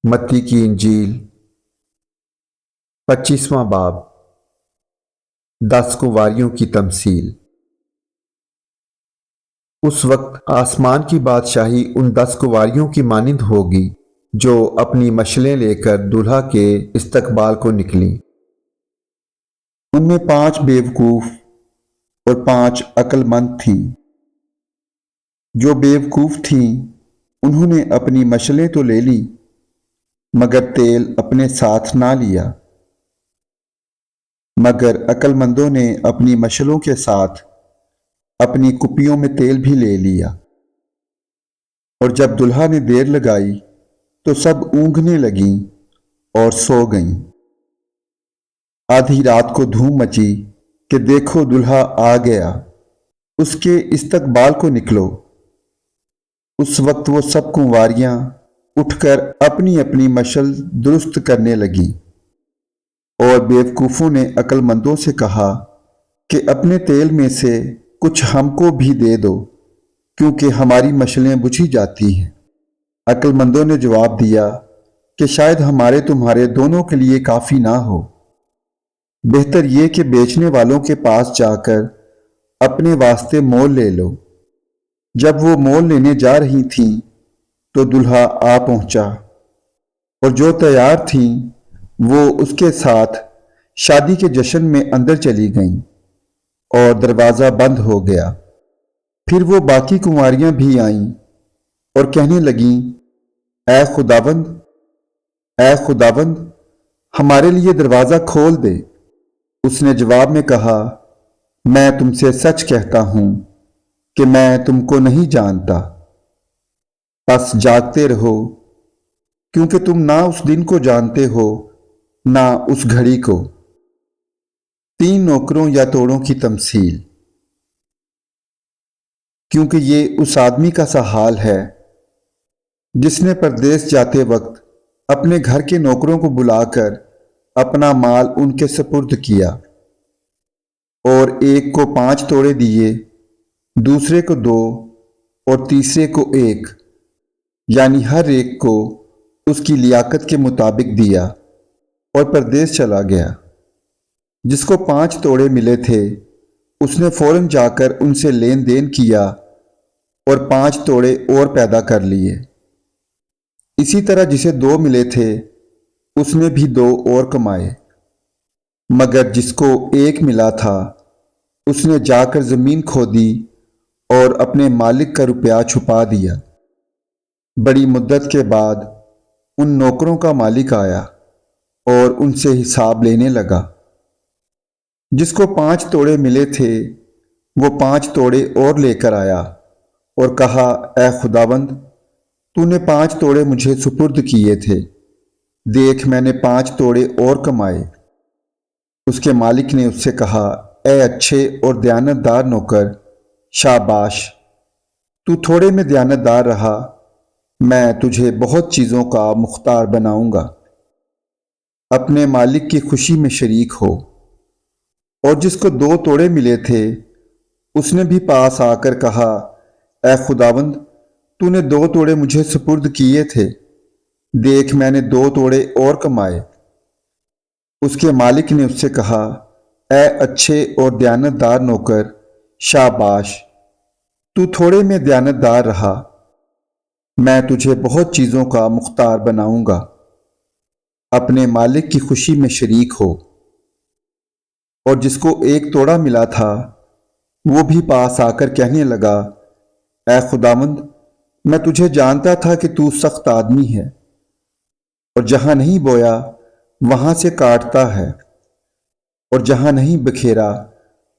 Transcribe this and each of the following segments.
متی کی انجیل 25واں باب 10 کنواریوں کی تمثیل۔ اس وقت آسمان کی بادشاہی ان 10 کنواریوں کی مانند ہوگی جو اپنی مشلیں لے کر دولہا کے استقبال کو نکلیں۔ ان میں 5 بیوقوف اور 5 عقل مند تھیں۔ جو بیوقوف تھیں انہوں نے اپنی مشلیں تو لے لی مگر تیل اپنے ساتھ نہ لیا، مگر عقل مندوں نے اپنی مشلوں کے ساتھ اپنی کپیوں میں تیل بھی لے لیا۔ اور جب دولہا نے دیر لگائی تو سب اونگنے لگیں اور سو گئیں۔ آدھی رات کو دھوم مچی کہ دیکھو دولہا آ گیا، اس کے استقبال کو نکلو۔ اس وقت وہ سب کنواریاں اٹھ کر اپنی اپنی مشل درست کرنے لگیں، اور بیوقوفوں نے عقل مندوں سے کہا کہ اپنے تیل میں سے کچھ ہم کو بھی دے دو، کیونکہ ہماری مشلیں بجھی جاتی ہیں۔ عقل مندوں نے جواب دیا کہ شاید ہمارے تمہارے دونوں کے لیے کافی نہ ہو، بہتر یہ کہ بیچنے والوں کے پاس جا کر اپنے واسطے مول لے لو۔ جب وہ مول لینے جا رہی تھیں تو دولہا آ پہنچا، اور جو تیار تھیں وہ اس کے ساتھ شادی کے جشن میں اندر چلی گئیں، اور دروازہ بند ہو گیا۔ پھر وہ باقی کنواریاں بھی آئیں اور کہنے لگیں، اے خداوند، اے خداوند، ہمارے لیے دروازہ کھول دے۔ اس نے جواب میں کہا، میں تم سے سچ کہتا ہوں کہ میں تم کو نہیں جانتا۔ پس جاگتے رہو، کیونکہ تم نہ اس دن کو جانتے ہو نہ اس گھڑی کو۔ 3 نوکروں یا توڑوں کی تمثیل۔ کیونکہ یہ اس آدمی کا سا حال ہے جس نے پردیس جاتے وقت اپنے گھر کے نوکروں کو بلا کر اپنا مال ان کے سپرد کیا، اور ایک کو 5 توڑے دیے، دوسرے کو 2 اور تیسرے کو 1، یعنی ہر ایک کو اس کی لیاقت کے مطابق دیا، اور پردیس چلا گیا۔ جس کو 5 توڑے ملے تھے اس نے فوراً جا کر ان سے لین دین کیا اور 5 توڑے اور پیدا کر لیے۔ اسی طرح جسے 2 ملے تھے اس نے بھی 2 اور کمائے۔ مگر جس کو 1 ملا تھا اس نے جا کر زمین کھودی اور اپنے مالک کا روپیہ چھپا دیا۔ بڑی مدت کے بعد ان نوکروں کا مالک آیا اور ان سے حساب لینے لگا۔ جس کو 5 توڑے ملے تھے وہ 5 توڑے اور لے کر آیا اور کہا، اے خداوند، تو نے 5 توڑے مجھے سپرد کیے تھے، دیکھ میں نے 5 توڑے اور کمائے۔ اس کے مالک نے اس سے کہا، اے اچھے اور دیانتدار نوکر، شاباش، تو تھوڑے میں دیانتدار رہا، میں تجھے بہت چیزوں کا مختار بناؤں گا۔ اپنے مالک کی خوشی میں شریک ہو۔ اور جس کو 2 توڑے ملے تھے اس نے بھی پاس آ کر کہا، اے خداوند، تو نے 2 توڑے مجھے سپرد کیے تھے، دیکھ میں نے 2 توڑے اور کمائے۔ اس کے مالک نے اس سے کہا، اے اچھے اور دیانتدار نوکر، شاباش، تو تھوڑے میں دیانتدار رہا، میں تجھے بہت چیزوں کا مختار بناؤں گا۔ اپنے مالک کی خوشی میں شریک ہو۔ اور جس کو 1 توڑا ملا تھا وہ بھی پاس آ کر کہنے لگا، اے خداوند، میں تجھے جانتا تھا کہ تو سخت آدمی ہے، اور جہاں نہیں بویا وہاں سے کاٹتا ہے، اور جہاں نہیں بکھیرا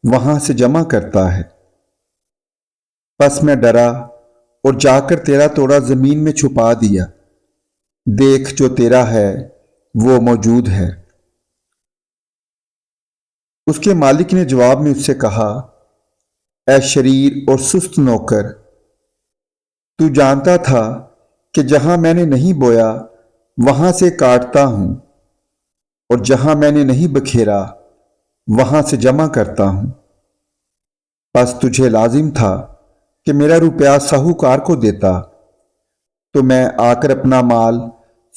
وہاں سے جمع کرتا ہے۔ پس میں ڈرا اور جا کر تیرا توڑا زمین میں چھپا دیا، دیکھ جو تیرا ہے وہ موجود ہے۔ اس کے مالک نے جواب میں اس سے کہا، اے شریر اور سست نوکر، تو جانتا تھا کہ جہاں میں نے نہیں بویا وہاں سے کاٹتا ہوں، اور جہاں میں نے نہیں بکھیرا وہاں سے جمع کرتا ہوں۔ پس تجھے لازم تھا کہ میرا روپیہ ساہوکار کو دیتا، تو میں آ کر اپنا مال